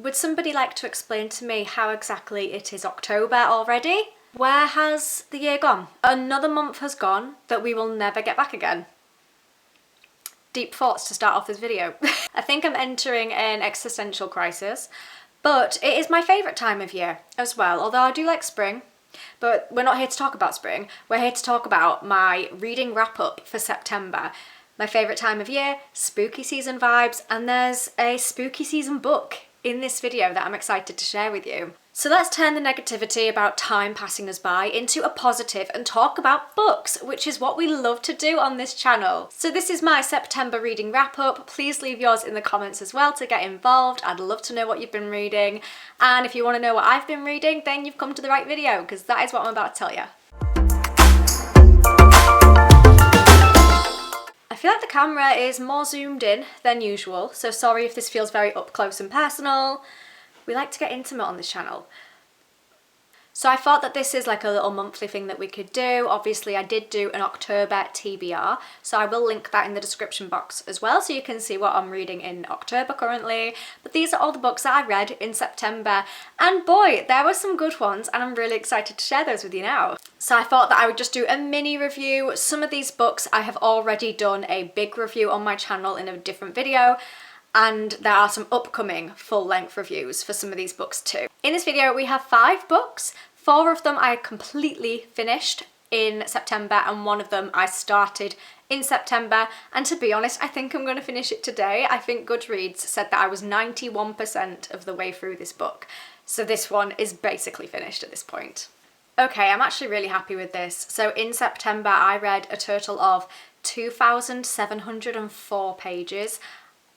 Would somebody like to explain to me how exactly it is October already? Where has the year gone? Another month has gone that we will never get back again. Deep thoughts to start off this video. I think I'm entering an existential crisis, but it is my favourite time of year as well, although I do like spring. But we're not here to talk about spring, we're here to talk about my reading wrap up for September. My favourite time of year, spooky season vibes, and there's a spooky season book in this video that I'm excited to share with you. So let's turn the negativity about time passing us by into a positive and talk about books, which is what we love to do on this channel. So this is my September reading wrap up. Please leave yours in the comments as well to get involved. I'd love to know what you've been reading. And if you want to know what I've been reading, then you've come to the right video, because that is what I'm about to tell you. I feel like the camera is more zoomed in than usual, so sorry if this feels very up close and personal. We like to get intimate on this channel. So I thought that this is like a little monthly thing that we could do. Obviously I did do an October TBR, so I will link that in the description box as well so you can see what I'm reading in October currently. But these are all the books that I read in September, and boy, there were some good ones and I'm really excited to share those with you now. So I thought that I would just do a mini review. Some of these books I have already done a big review on my channel in a different video, and there are some upcoming full-length reviews for some of these books too. In this video we have 5 books. 4 of them I completely finished in September and 1 of them I started in September, and to be honest I think I'm going to finish it today. I think Goodreads said that I was 91% of the way through this book, so this one is basically finished at this point. Okay, I'm actually really happy with this. So in September I read a total of 2,704 pages.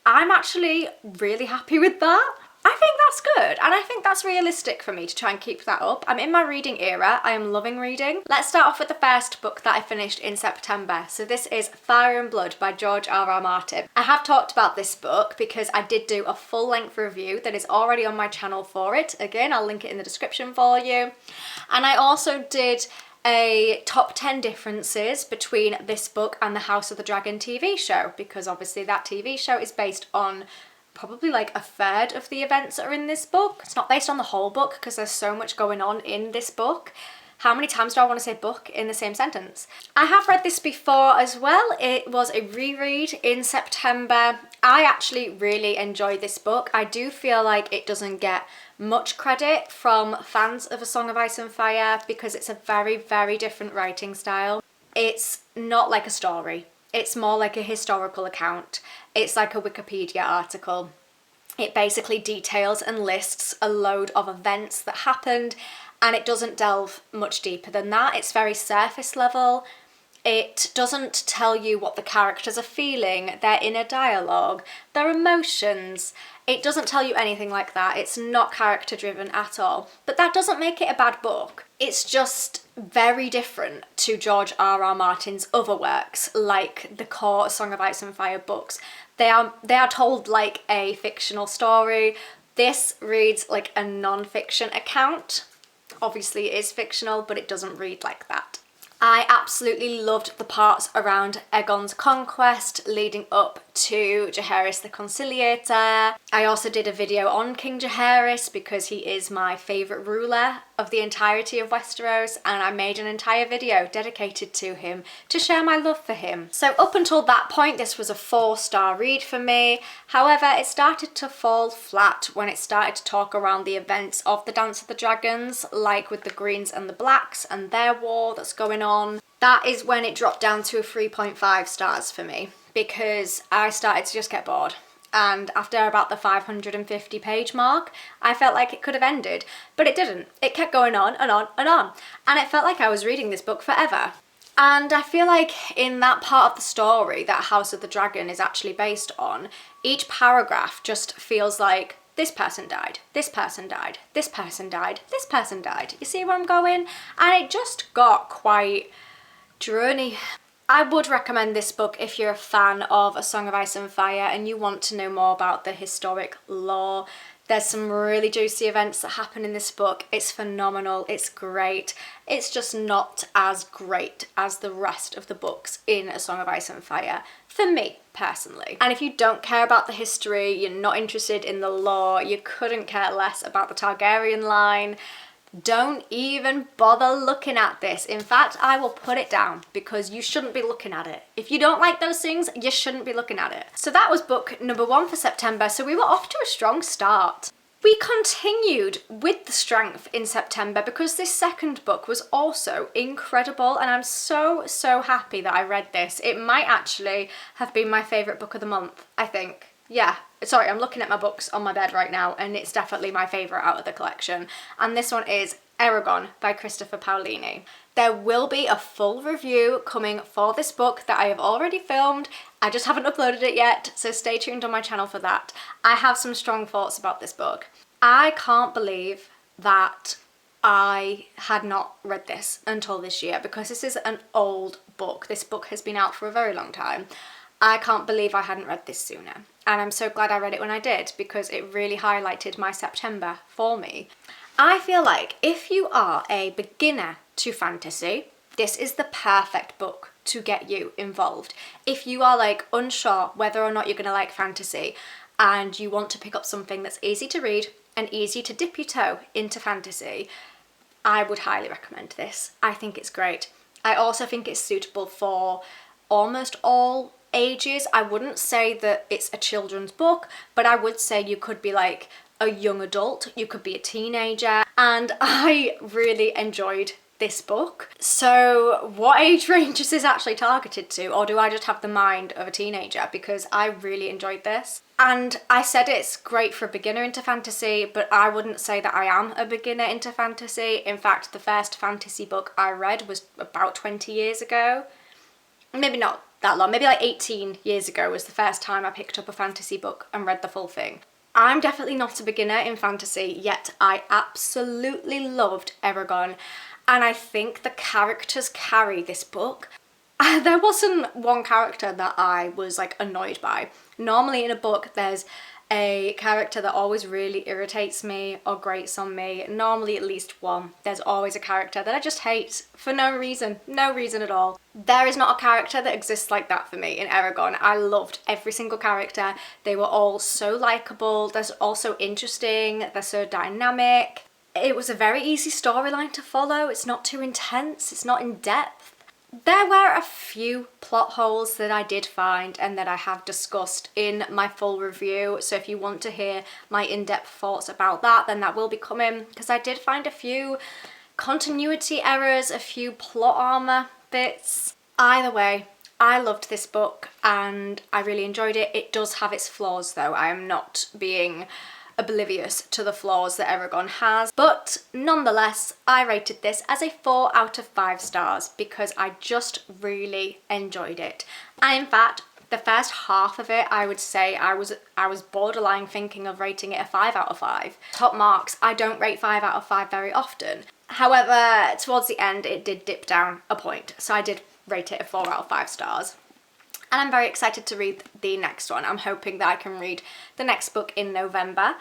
I'm actually really happy with that. I think that's good, and I think that's realistic for me to try and keep that up. I'm in my reading era, I am loving reading. Let's start off with the first book that I finished in September. So this is Fire and Blood by George R.R. Martin. I have talked about this book because I did do a full-length review that is already on my channel for it. Again, I'll link it in the description for you. And I also did a top 10 differences between this book and the House of the Dragon TV show, because obviously that TV show is based on probably like a third of the events that are in this book. It's not based on the whole book because there's so much going on in this book. How many times do I want to say book in the same sentence? I have read this before as well. It was a reread in September. I actually really enjoyed this book. I do feel like it doesn't get much credit from fans of A Song of Ice and Fire because it's a very, very different writing style. It's not like a story. It's more like a historical account. It's like a Wikipedia article. It basically details and lists a load of events that happened, and it doesn't delve much deeper than that. It's very surface level. It doesn't tell you what the characters are feeling, their inner dialogue, their emotions. It doesn't tell you anything like that. It's not character driven at all. But that doesn't make it a bad book. It's just very different to George R.R. Martin's other works, like the core Song of Ice and Fire books. They are told like a fictional story. This reads like a non-fiction account. Obviously it is fictional, but it doesn't read like that. I absolutely loved the parts around Aegon's conquest leading up to Jaehaerys the Conciliator. I also did a video on King Jaehaerys because he is my favourite ruler of the entirety of Westeros, and I made an entire video dedicated to him to share my love for him. So up until that point this was a 4-star read for me. However, it started to fall flat when it started to talk around the events of the Dance of the Dragons, like with the Greens and the Blacks and their war that's going on. That is when it dropped down to a 3.5 stars for me, because I started to just get bored. And after about the 550 page mark, I felt like it could have ended, but it didn't. It kept going on and on and on. And it felt like I was reading this book forever. And I feel like in that part of the story that House of the Dragon is actually based on, each paragraph just feels like this person died, this person died, this person died, this person died. You see where I'm going? And it just got quite drony. I would recommend this book if you're a fan of A Song of Ice and Fire and you want to know more about the historic lore There's some really juicy events that happen in this book. It's phenomenal, it's great. It's just not as great as the rest of the books in A Song of Ice and Fire, for me personally. And if you don't care about the history, you're not interested in the lore, you couldn't care less about the Targaryen line, don't even bother looking at this. In fact, I will put it down because you shouldn't be looking at it. If you don't like those things, you shouldn't be looking at it. So that was book number 1 for September, so we were off to a strong start. We continued with the strength in September because this second book was also incredible, and I'm so happy that I read this. It might actually have been my favourite book of the month, I think. Yeah, sorry, I'm looking at my books on my bed right now, and it's definitely my favourite out of the collection. And this one is Eragon by Christopher Paolini. There will be a full review coming for this book that I have already filmed. I just haven't uploaded it yet, so stay tuned on my channel for that. I have some strong thoughts about this book. I can't believe that I had not read this until this year, because this is an old book. This book has been out for a very long time. I can't believe I hadn't read this sooner. And I'm so glad I read it when I did, because it really highlighted my September for me. I feel like if you are a beginner to fantasy, this is the perfect book to get you involved. If you are like unsure whether or not you're gonna like fantasy and you want to pick up something that's easy to read and easy to dip your toe into fantasy, I would highly recommend this. I think it's great. I also think it's suitable for almost all ages. I wouldn't say that it's a children's book, but I would say you could be like a young adult, you could be a teenager, and I really enjoyed this book. So what age range is this actually targeted to, or do I just have the mind of a teenager? Because I really enjoyed this. And I said it's great for a beginner into fantasy, but I wouldn't say that I am a beginner into fantasy. In fact, the first fantasy book I read was about 20 years ago. Maybe not that long, maybe like 18 years ago was the first time I picked up a fantasy book and read the full thing. I'm definitely not a beginner in fantasy, yet I absolutely loved Eragon, and I think the characters carry this book. There wasn't one character that I was like annoyed by. Normally in a book there's a character that always really irritates me or grates on me, normally at least one. There's always a character that I just hate for no reason at all. There is not a character that exists like that for me in Eragon. I loved every single character. They were all so likeable, they're also interesting, they're so dynamic. It was a very easy storyline to follow. It's not too intense, it's not in depth. There were a few plot holes that I did find and that I have discussed in my full review, so if you want to hear my in-depth thoughts about that, then that will be coming, because I did find a few continuity errors, a few plot armor bits. Either way, I loved this book and I really enjoyed it. It does have its flaws though. I am not being oblivious to the flaws that Eragon has, but nonetheless I rated this as a 4 out of 5 stars because I just really enjoyed it. And in fact, the first half of it, I would say I was borderline thinking of rating it a 5 out of 5. Top marks, I don't rate 5 out of 5 very often. However, towards the end it did dip down a point, so I did rate it a 4 out of 5 stars. And I'm very excited to read the next one. I'm hoping that I can read the next book in November.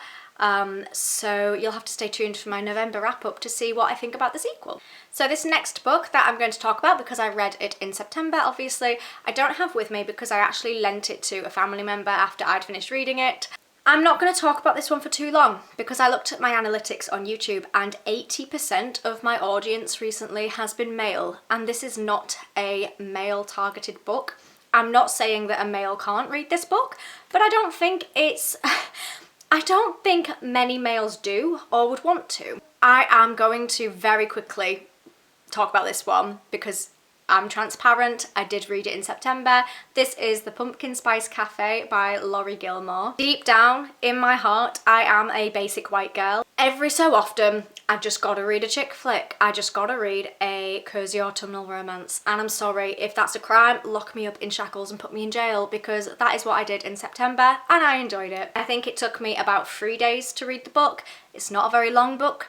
So you'll have to stay tuned for my November wrap up to see what I think about the sequel. So this next book that I'm going to talk about, because I read it in September, obviously, I don't have with me because I actually lent it to a family member after I'd finished reading it. I'm not going to talk about this one for too long because I looked at my analytics on YouTube and 80% of my audience recently has been male, and this is not a male targeted book. I'm not saying that a male can't read this book, but I don't think many males do or would want to. I am going to very quickly talk about this one because I'm transparent. I did read it in September. This is The Pumpkin Spice Café by Laurie Gilmore. Deep down in my heart, I am a basic white girl. Every so often, I just gotta read a chick flick. I just gotta read a cozy autumnal romance. And I'm sorry, if that's a crime, lock me up in shackles and put me in jail, because that is what I did in September and I enjoyed it. I think it took me about 3 days to read the book. It's not a very long book.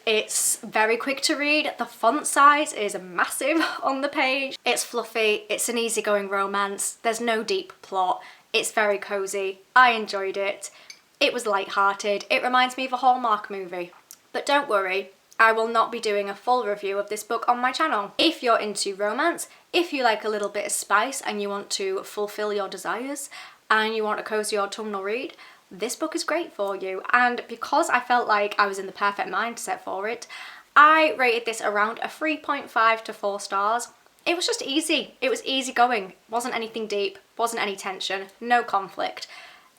It's very quick to read. The font size is massive on the page. It's fluffy. It's an easygoing romance. There's no deep plot. It's very cozy. I enjoyed it. It was light-hearted. It reminds me of a Hallmark movie. But don't worry, I will not be doing a full review of this book on my channel. If you're into romance, if you like a little bit of spice and you want to fulfill your desires and you want a cozy autumnal read, this book is great for you. And because I felt like I was in the perfect mindset for it, I rated this around a 3.5 to 4 stars. It was just easy. It was easy going. Wasn't anything deep, wasn't any tension, no conflict.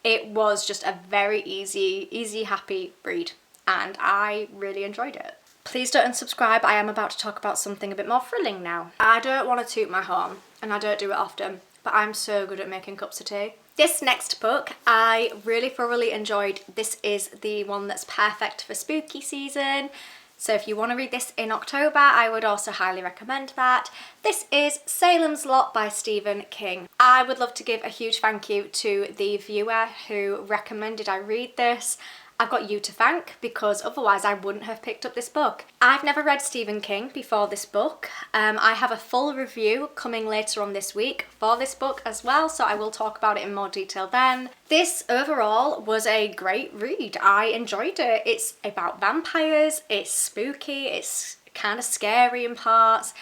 It was just a very easy, happy read, and I really enjoyed it. Please don't unsubscribe. I am about to talk about something a bit more thrilling now. I don't want to toot my horn, and I don't do it often, but I'm so good at making cups of tea. This next book I really thoroughly enjoyed. This is the one that's perfect for spooky season. So if you want to read this in October, I would also highly recommend that. This is Salem's Lot by Stephen King. I would love to give a huge thank you to the viewer who recommended I read this. I've got you to thank because otherwise I wouldn't have picked up this book. I've never read Stephen King before this book. I have a full review coming later on this week for this book as well, so I will talk about it in more detail then. This overall was a great read. I enjoyed it. It's about vampires, it's spooky, it's kind of scary in parts.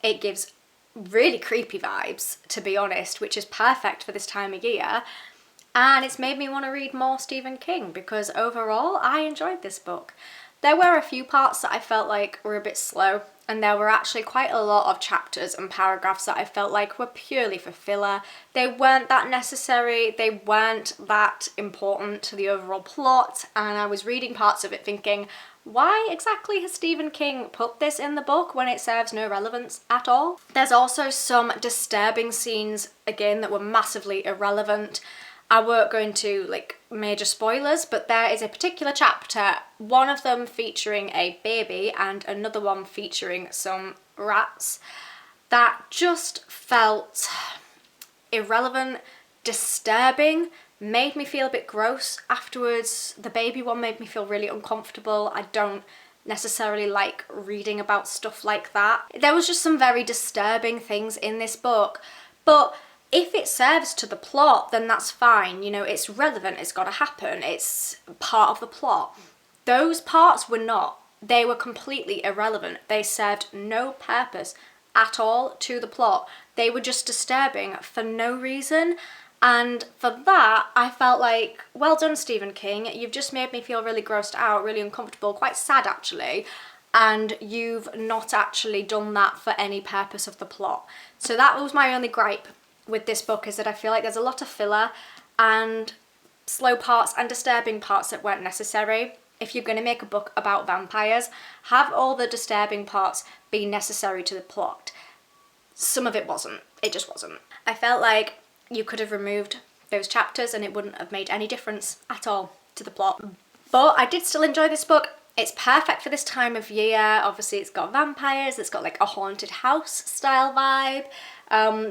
It gives really creepy vibes, to be honest, which is perfect for this time of year. And it's made me want to read more Stephen King because overall I enjoyed this book. There were a few parts that I felt like were a bit slow, and there were actually quite a lot of chapters and paragraphs that I felt like were purely for filler. They weren't that necessary, they weren't that important to the overall plot, and I was reading parts of it thinking, why exactly has Stephen King put this in the book when it serves no relevance at all? There's also some disturbing scenes, again, that were massively irrelevant. I won't go into like major spoilers, but there is a particular chapter, one of them featuring a baby and another one featuring some rats, that just felt irrelevant, disturbing, made me feel a bit gross afterwards. The baby one made me feel really uncomfortable. I don't necessarily like reading about stuff like that. There was just some very disturbing things in this book, but if it serves to the plot, then that's fine. You know, it's relevant, it's got to happen, it's part of the plot. Those parts were not. They were completely irrelevant. They served no purpose at all to the plot. They were just disturbing for no reason. And for that, I felt like, well done, Stephen King. You've just made me feel really grossed out, really uncomfortable, quite sad actually. And you've not actually done that for any purpose of the plot. So that was my only gripe with this book, is that I feel like there's a lot of filler and slow parts and disturbing parts that weren't necessary. If you're going to make a book about vampires, have all the disturbing parts be necessary to the plot. Some of it wasn't. It just wasn't. I felt like you could have removed those chapters and it wouldn't have made any difference at all to the plot. But I did still enjoy this book. It's perfect for this time of year. Obviously it's got vampires, it's got like a haunted house style vibe.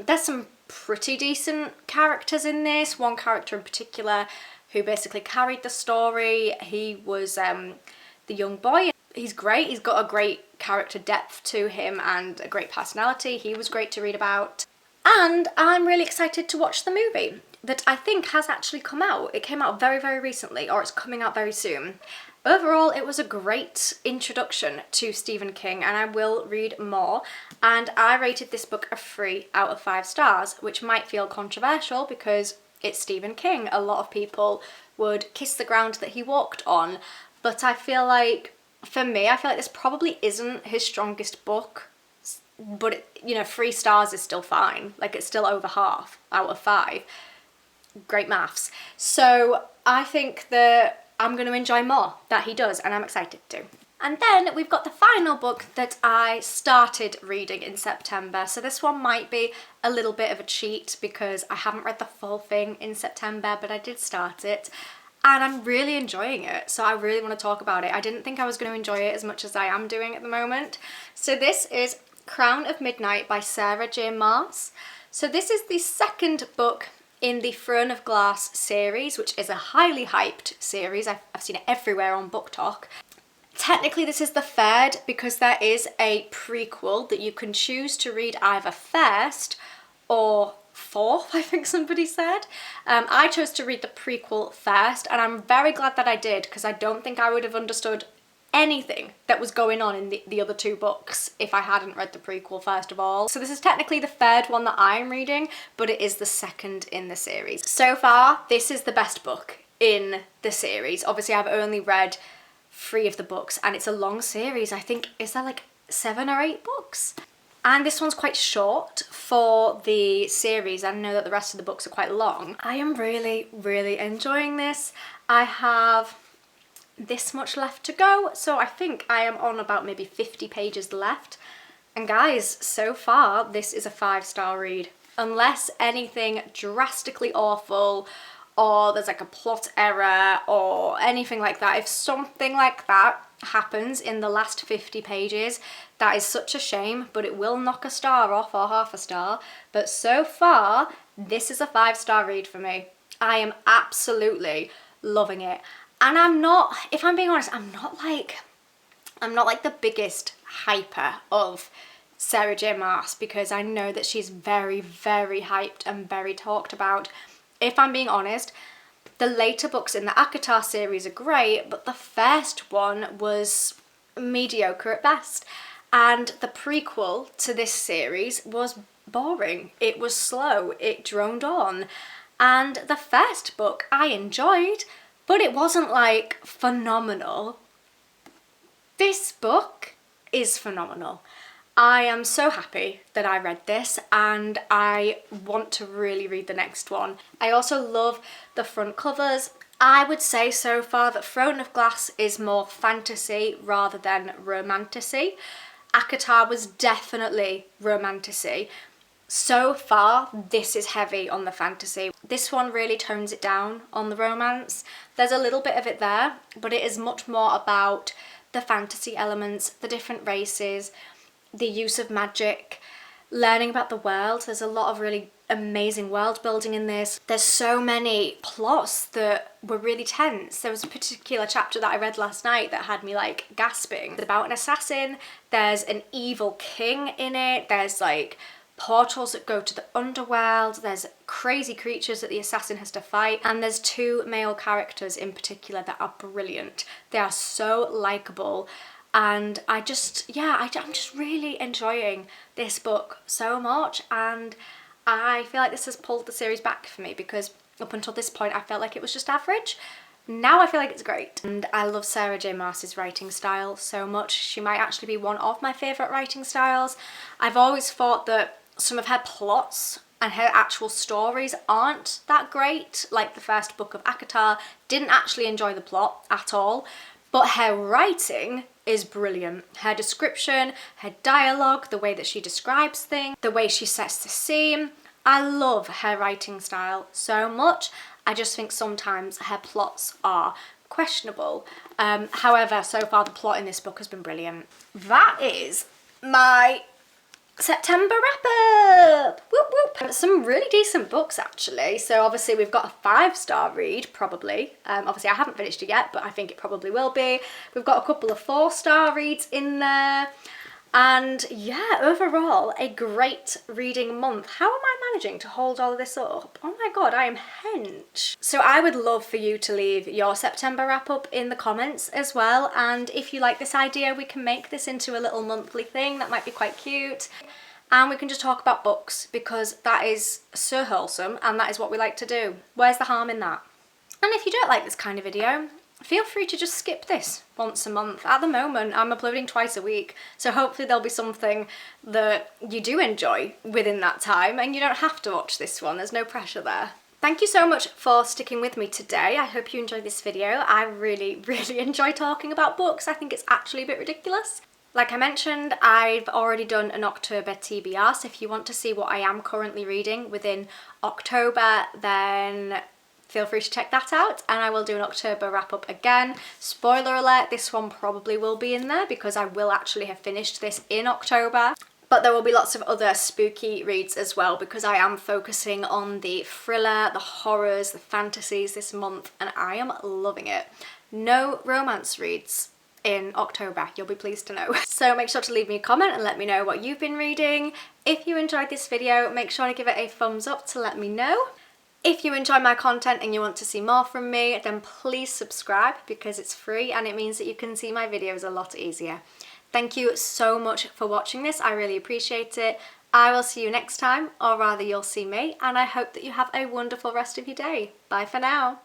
There's some pretty decent characters in this. One character in particular who basically carried the story. He was the young boy. He's great. He's got a great character depth to him and a great personality. He was great to read about. And I'm really excited to watch the movie that I think has actually come out. It came out very, very recently, or it's coming out very soon. Overall, it was a great introduction to Stephen King, and I will read more. And I rated this book a 3 out of 5 stars, which might feel controversial because it's Stephen King. A lot of people would kiss the ground that he walked on, but I feel like, for me, I feel like this probably isn't his strongest book, but it, you know, 3 stars is still fine. Like, it's still over half out of 5. Great maths. So I think that I'm going to enjoy more that he does, and I'm excited to. And then we've got the final book that I started reading in September. So this one might be a little bit of a cheat because I haven't read the full thing in September, but I did start it. And I'm really enjoying it, so I really want to talk about it. I didn't think I was going to enjoy it as much as I am doing at the moment. So this is Crown of Midnight by Sarah J Maas. So this is the second book in the Throne of Glass series, which is a highly hyped series. I've seen it everywhere on BookTok. Technically this is the third because there is a prequel that you can choose to read either first or 4th, I think somebody said. I chose to read the prequel first, and I'm very glad that I did, because I don't think I would have understood anything that was going on in the other 2 books if I hadn't read the prequel first of all. So this is technically the 3rd one that I'm reading, but it is the 2nd in the series. So far, this is the best book in the series. Obviously, I've only read 3 of the books, and it's a long series. I think, is there like 7 or 8 books? And this one's quite short for the series. I know that the rest of the books are quite long. I am really, really enjoying this. I have this much left to go, so I think I am on about maybe 50 pages left. And guys, so far this is a 5-star read. Unless anything drastically awful, or there's like a plot error or anything like that, if something like that happens in the last 50 pages, that is such a shame, but it will knock a star off, or half a star. But so far, this is a 5-star read for me. I am absolutely loving it. And I'm not, if I'm being honest, I'm not like the biggest hyper of Sarah J Maas, because I know that she's very, very hyped and very talked about. If I'm being honest, the later books in the ACOTAR series are great, but the first one was mediocre at best. And the prequel to this series was boring. It was slow, it droned on. And the first book I enjoyed, but it wasn't like phenomenal. This book is phenomenal. I am so happy that I read this, and I want to really read the next one. I also love the front covers. I would say so far that Throne of Glass is more fantasy rather than romantasy. ACOTAR was definitely romantasy. So far, this is heavy on the fantasy. This one really tones it down on the romance. There's a little bit of it there, but it is much more about the fantasy elements, the different races, the use of magic, learning about the world. There's a lot of really amazing world building in this. There's so many plots that were really tense. There was a particular chapter that I read last night that had me like gasping. It's about an assassin, there's an evil king in it, there's like portals that go to the underworld, there's crazy creatures that the assassin has to fight, and there's 2 male characters in particular that are brilliant. They are so likeable, and I'm just really enjoying this book so much, and I feel like this has pulled the series back for me, because up until this point I felt like it was just average. Now I feel like it's great, and I love Sarah J Maas's writing style so much. She might actually be one of my favourite writing styles. I've always thought that some of her plots and her actual stories aren't that great. Like the first book of ACOTAR, didn't actually enjoy the plot at all, but her writing is brilliant. Her description, her dialogue, the way that she describes things, the way she sets the scene. I love her writing style so much. I just think sometimes her plots are questionable. However, so far the plot in this book has been brilliant. That is my September wrap-up! Whoop whoop! Some really decent books actually. So obviously we've got a 5-star read, probably. Obviously I haven't finished it yet, but I think it probably will be. We've got a couple of 4-star reads in there. And yeah, overall, a great reading month. How am I managing to hold all of this up? Oh my god, I am hench. So I would love for you to leave your September wrap-up in the comments as well. And if you like this idea, we can make this into a little monthly thing. That might be quite cute. And we can just talk about books, because that is so wholesome and that is what we like to do. Where's the harm in that? And if you don't like this kind of video, feel free to just skip this once a month. At the moment, I'm uploading twice a week, so hopefully there'll be something that you do enjoy within that time, and you don't have to watch this one. There's no pressure there. Thank you so much for sticking with me today. I hope you enjoyed this video. I really, really enjoy talking about books. I think it's actually a bit ridiculous. Like I mentioned, I've already done an October TBR, so if you want to see what I am currently reading within October, then feel free to check that out, and I will do an October wrap-up again. Spoiler alert, this one probably will be in there because I will actually have finished this in October. But there will be lots of other spooky reads as well, because I am focusing on the thriller, the horrors, the fantasies this month, and I am loving it. No romance reads in October, you'll be pleased to know. So make sure to leave me a comment and let me know what you've been reading. If you enjoyed this video, make sure to give it a thumbs up to let me know. If you enjoy my content and you want to see more from me, then please subscribe because it's free and it means that you can see my videos a lot easier. Thank you so much for watching this. I really appreciate it. I will see you next time, or rather you'll see me, and I hope that you have a wonderful rest of your day. Bye for now.